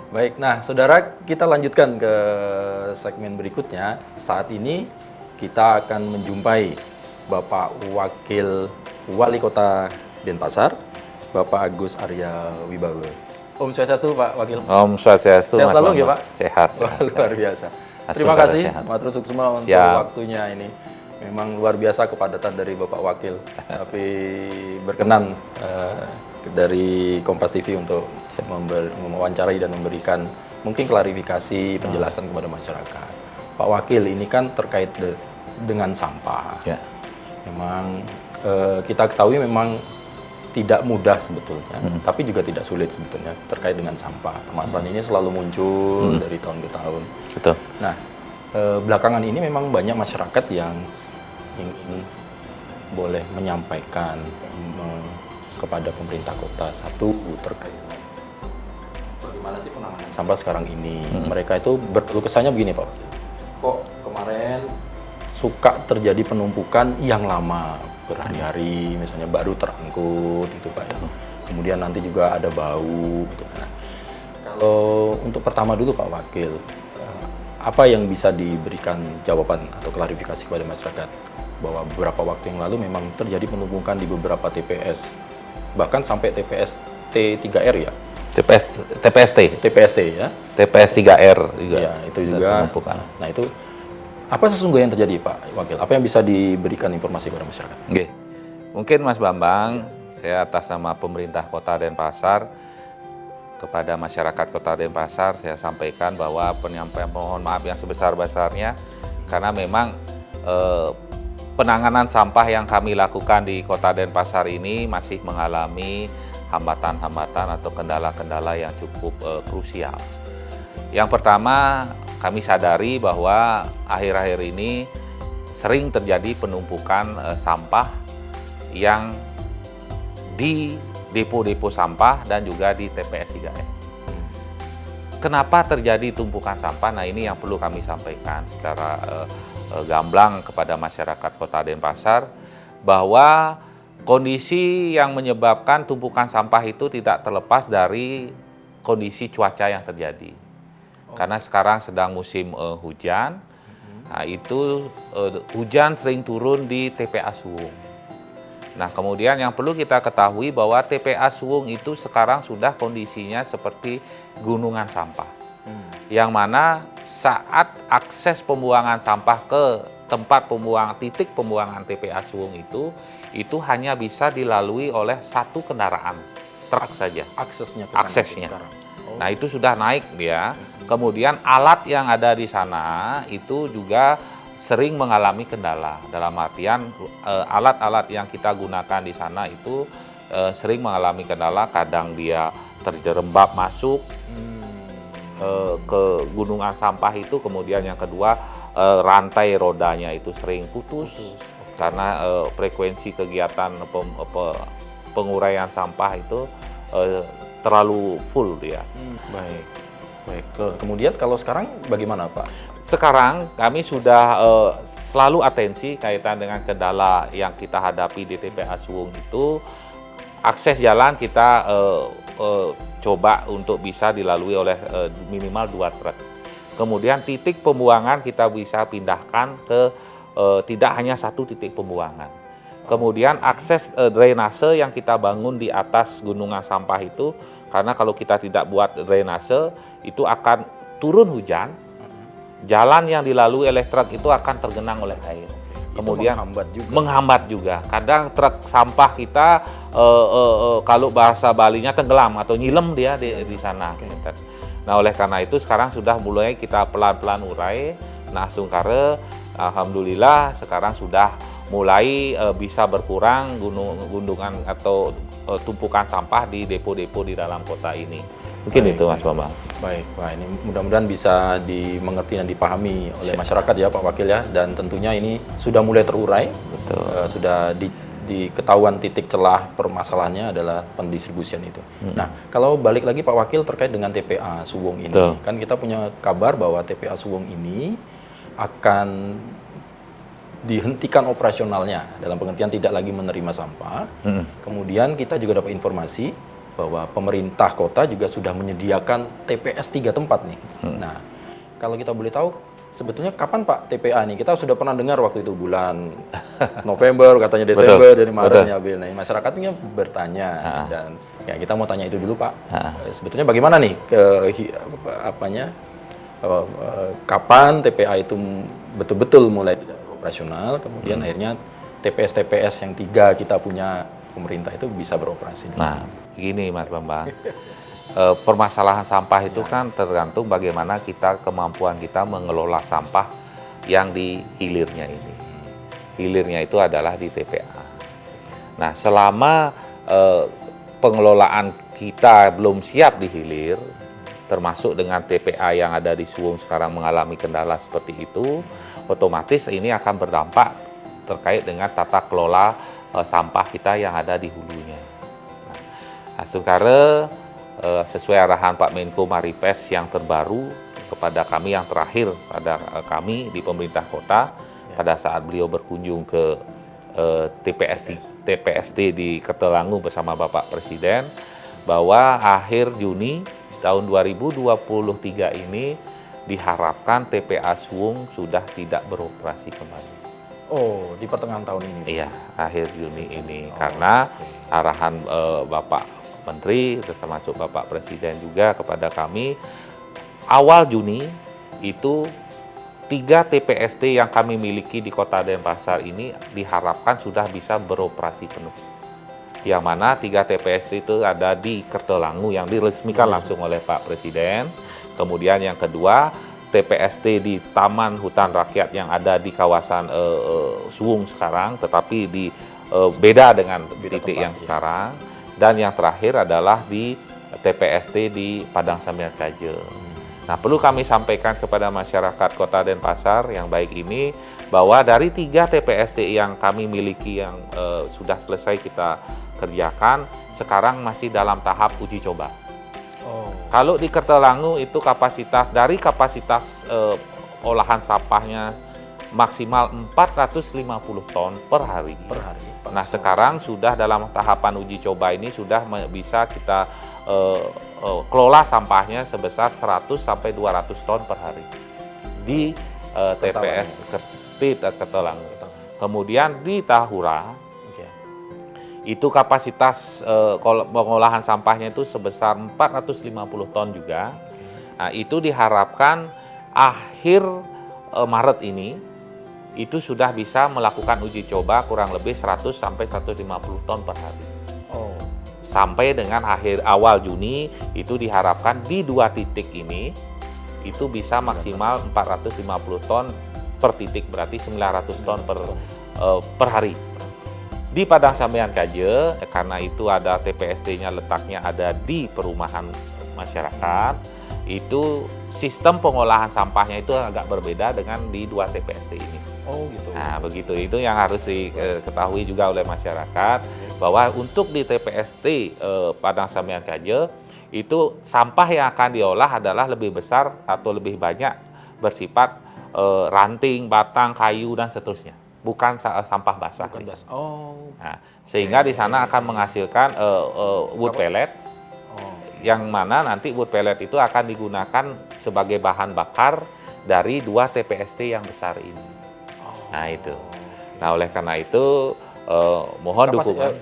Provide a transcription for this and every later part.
Baik, nah saudara kita lanjutkan ke segmen berikutnya. Saat ini kita akan menjumpai Bapak Wakil Wali Kota Denpasar, Bapak Agus Arya Wibowo. Om Swastiastu Pak Wakil. Om Swastiastu, Sehat Mas selalu Bambang. ya Pak? Sehat. Wah, luar biasa. Asal Terima pada kasih sehat. Matur Suksma untuk Siap. waktunya ini. Memang luar biasa kepadatan dari Bapak Wakil. Tapi berkenan dari Kompas TV untuk mewawancarai dan memberikan mungkin klarifikasi penjelasan kepada masyarakat. Pak Wakil, ini kan terkait dengan sampah. Ya. Memang kita ketahui memang tidak mudah sebetulnya, tapi juga tidak sulit sebetulnya terkait dengan sampah. Permasalahan ini selalu muncul dari tahun ke tahun. Betul. Nah, belakangan ini memang banyak masyarakat yang ingin boleh menyampaikan kepada pemerintah kota satu terkait bagaimana sih penanganan sampah sekarang ini. Mereka itu berkeluh kesahnya begini Pak, kok kemarin suka terjadi penumpukan yang lama berhari-hari, misalnya baru terangkut gitu Pak ya. Kemudian nanti juga ada bau gitu. Nah, kalau untuk pertama dulu Pak Wakil, apa yang bisa diberikan jawaban atau klarifikasi kepada masyarakat bahwa beberapa waktu yang lalu memang terjadi penumpukan di beberapa TPS, bahkan sampai TPS T3R ya? TPST ya? TPS 3R juga. Ya, itu juga. Penumpukan. Nah, itu apa sesungguhnya yang terjadi Pak Wakil? Apa yang bisa diberikan informasi kepada masyarakat? Oke. Mungkin Mas Bambang, saya atas nama pemerintah Kota Denpasar kepada masyarakat Kota Denpasar saya sampaikan bahwa penyampaian mohon maaf yang sebesar-besarnya karena memang penanganan sampah yang kami lakukan di Kota Denpasar ini masih mengalami hambatan-hambatan atau kendala-kendala yang cukup krusial. Yang pertama, kami sadari bahwa akhir-akhir ini sering terjadi penumpukan sampah yang di depo-depo sampah dan juga di TPS 3R. Kenapa terjadi tumpukan sampah? Nah, ini yang perlu kami sampaikan secara gamblang kepada masyarakat Kota Denpasar bahwa kondisi yang menyebabkan tumpukan sampah itu tidak terlepas dari kondisi cuaca yang terjadi. Karena sekarang sedang musim hujan, nah itu hujan sering turun di TPA Suwung. Nah kemudian yang perlu kita ketahui bahwa TPA Suwung itu sekarang sudah kondisinya seperti gunungan sampah. Yang mana saat akses pembuangan sampah ke tempat titik pembuangan TPA Suwung itu hanya bisa dilalui oleh satu kendaraan truk saja. Aksesnya. Nah itu sudah naik dia. Kemudian alat yang ada di sana itu juga sering mengalami kendala. Dalam artian alat-alat yang kita gunakan di sana itu sering mengalami kendala. Kadang dia terjerembab masuk ke gunungan sampah itu. Kemudian yang kedua rantai rodanya itu sering putus. Karena frekuensi kegiatan penguraian sampah itu terlalu full dia. Baik. Kemudian kalau sekarang bagaimana Pak? Sekarang kami sudah selalu atensi kaitan dengan kendala yang kita hadapi di TPA Suwung itu. Akses jalan kita coba untuk bisa dilalui oleh minimal 2 truk. Kemudian titik pembuangan kita bisa pindahkan ke tidak hanya satu titik pembuangan. Kemudian akses drainase yang kita bangun di atas gunungan sampah itu, karena kalau kita tidak buat drainase, itu akan turun hujan, jalan yang dilalui oleh truk itu akan tergenang oleh air. Kemudian menghambat juga. Kadang truk sampah kita kalau bahasa Balinya tenggelam atau nyilem dia di sana. Nah oleh karena itu sekarang sudah mulai kita pelan-pelan urai. Nah Sungkare alhamdulillah sekarang sudah mulai bisa berkurang gunungan atau tumpukan sampah di depo-depo di dalam kota ini. Mungkin itu Mas Bambang. Baik, Pak. Ini mudah-mudahan bisa dimengerti dan dipahami oleh masyarakat ya Pak Wakil ya. Dan tentunya ini sudah mulai terurai. Betul. Sudah diketahuan titik celah permasalahannya adalah pendistribusian itu. Nah, kalau balik lagi Pak Wakil terkait dengan TPA Suwung ini. Betul. Kan kita punya kabar bahwa TPA Suwung ini akan dihentikan operasionalnya dalam pengertian tidak lagi menerima sampah. Kemudian kita juga dapat informasi bahwa pemerintah kota juga sudah menyediakan TPS 3 tempat nih. Nah, kalau kita boleh tahu, sebetulnya kapan Pak TPA nih? Kita sudah pernah dengar waktu itu bulan November, katanya Desember, dari Maret nyabil. Nah, masyarakatnya bertanya dan ya kita mau tanya itu dulu Pak. Sebetulnya bagaimana nih kapan TPA itu betul-betul mulai tidak operasional, kemudian akhirnya TPS-TPS yang 3 kita punya pemerintah itu bisa beroperasi. Nah, gini Mas Bambang, permasalahan sampah itu kan tergantung bagaimana kemampuan kita mengelola sampah yang di hilirnya ini. Hilirnya itu adalah di TPA. Nah, selama pengelolaan kita belum siap di hilir, termasuk dengan TPA yang ada di Suwung sekarang mengalami kendala seperti itu, otomatis ini akan berdampak terkait dengan tata kelola sampah kita yang ada di hulunya. Nah, sekarang sesuai arahan Pak Menko Maripes yang terbaru kepada kami yang terakhir pada kami di pemerintah kota pada saat beliau berkunjung ke TPST di Kertelangu bersama Bapak Presiden, bahwa akhir Juni tahun 2023 ini diharapkan TPA Suwung sudah tidak beroperasi kembali. Oh, di pertengahan tahun ini? Iya, akhir Juni ini. Karena arahan Bapak Menteri, termasuk Bapak Presiden juga kepada kami, awal Juni itu 3 TPST yang kami miliki di Kota Denpasar ini diharapkan sudah bisa beroperasi penuh. Yang mana 3 TPST itu ada di Kertelangu yang diresmikan langsung oleh Pak Presiden. Kemudian yang kedua, TPST di Taman Hutan Rakyat yang ada di kawasan Suwung sekarang, tetapi di beda dengan titik yang sekarang. Dan yang terakhir adalah di TPST di Padang Sambian Kaje. Nah, perlu kami sampaikan kepada masyarakat Kota Denpasar yang baik ini, bahwa dari 3 TPST yang kami miliki yang sudah selesai kita kerjakan, sekarang masih dalam tahap uji coba. Kalau di Kertelangu itu kapasitas olahan sampahnya maksimal 450 ton per hari. Nah, sekarang sudah dalam tahapan uji coba ini sudah bisa kita kelola sampahnya sebesar 100 sampai 200 ton per hari di TPS Kertelangu. Kemudian di Tahura itu kapasitas pengolahan sampahnya itu sebesar 450 ton juga. Nah, itu diharapkan akhir Maret ini itu sudah bisa melakukan uji coba kurang lebih 100 sampai 150 ton per hari. Sampai dengan awal Juni itu diharapkan di 2 titik ini itu bisa maksimal 450 ton per titik, berarti 900 ton per hari. Di Padang Sambian Kaje, karena itu ada TPST-nya letaknya ada di perumahan masyarakat, itu sistem pengolahan sampahnya itu agak berbeda dengan di 2 TPST ini. Oh gitu. Nah, begitu. Itu yang harus diketahui juga oleh masyarakat, bahwa untuk di TPST Padang Sambian Kaje, itu sampah yang akan diolah adalah lebih besar atau lebih banyak bersifat ranting, batang, kayu, dan seterusnya. Bukan sampah basah. Nah, sehingga di sana akan menghasilkan wood pellet, yang mana nanti wood pellet itu akan digunakan sebagai bahan bakar dari 2 TPST yang besar ini. Nah, itu. Nah, oleh karena itu mohon dukungan.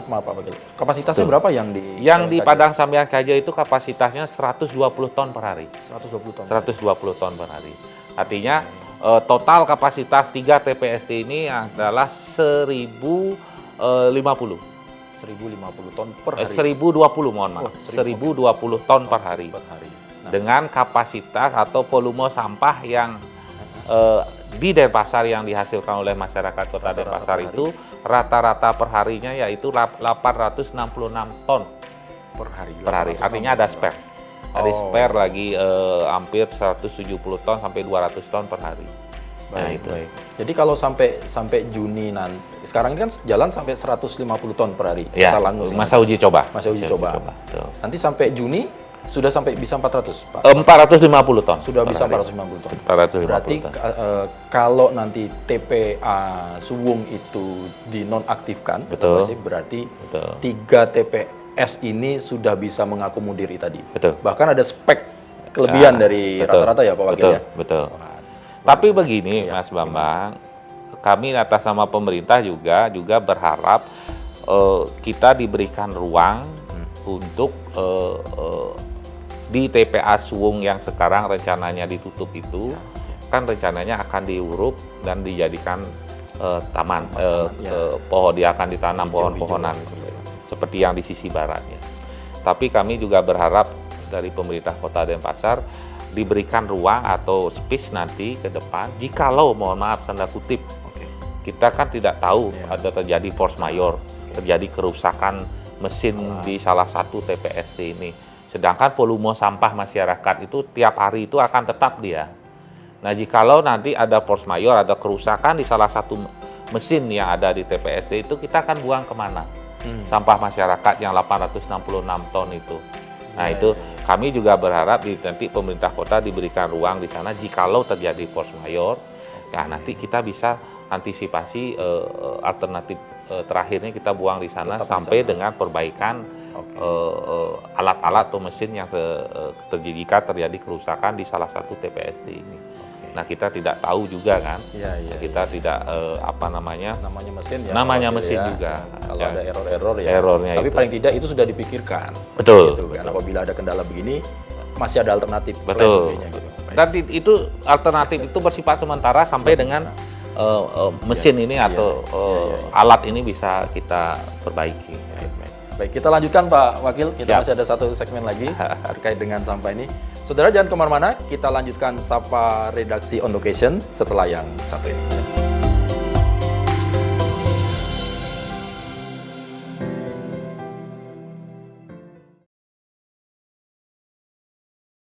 Maaf Pak Bagel. Kapasitasnya berapa yang di Padang Sambian Kaje itu kapasitasnya 120 ton per hari. 120 ton per hari. Artinya total kapasitas 3 TPST ini adalah 1050 ton per hari. 1020, mohon maaf. 1020 ton per hari. Nah, dengan kapasitas atau volume sampah yang di Denpasar yang dihasilkan oleh masyarakat Kota Denpasar itu rata-rata perharinya yaitu 866 ton per hari. Artinya ada spare. Ada spare lagi hampir 170 ton sampai 200 ton per hari. Baik. Jadi kalau sampai Juni nanti, sekarang ini kan jalan sampai 150 ton per hari. Ya, masa uji coba. Nanti sampai Juni sudah sampai bisa 400, Pak? 450 ton. Sudah bisa 450 ton. 450 berarti ton. Kalau nanti TPA Suwung itu dinonaktifkan, berarti 3 TPS TPS ini sudah bisa mengakomodir tadi. Betul. Bahkan ada spek kelebihan dari betul. rata-rata ya Pak Wakil Betul, ya. betul. Wah, Tapi begini Ya, Mas Bambang, kami atas nama pemerintah juga berharap kita diberikan ruang untuk di TPA Suwung yang sekarang rencananya ditutup itu, kan rencananya akan diuruk dan dijadikan taman, pohon, dia akan ditanam pohon-pohonan seperti yang di sisi baratnya. Tapi kami juga berharap dari pemerintah Kota Denpasar diberikan ruang atau space nanti ke depan, jikalau mohon maaf tanda kutip, kita kan tidak tahu ada terjadi force majeure, terjadi kerusakan mesin di salah satu TPST ini. Sedangkan volume sampah masyarakat itu tiap hari itu akan tetap dia. Nah, jikalau nanti ada force majeure, ada kerusakan di salah satu mesin yang ada di TPST itu, kita akan buang kemana? Sampah masyarakat yang 866 ton itu. Nah, itu kami juga berharap nanti pemerintah kota diberikan ruang di sana jikalau terjadi force majeure. Nah, nanti kita bisa antisipasi alternatif terakhirnya kita buang di sana sampai dengan perbaikan alat-alat atau mesin yang terjadi kerusakan di salah satu TPST ini. Nah, kita tidak tahu juga kan, kita tidak namanya mesin ya. Namanya mesin juga. Kalau ada error-error ya. Errornya Tapi itu. paling tidak itu sudah dipikirkan. Betul. Gitu kan. Apabila ada kendala begini, masih ada alternatif. Betul. Plan B-nya gitu. Dan itu alternatif itu bersifat sementara sampai dengan mesin ini atau alat ini bisa kita perbaiki. Baik, kita lanjutkan Pak Wakil. Kita Siap. masih ada satu segmen lagi terkait dengan sampah ini. Saudara jangan kemana-mana, kita lanjutkan Sapa Redaksi On Location setelah yang satu ini.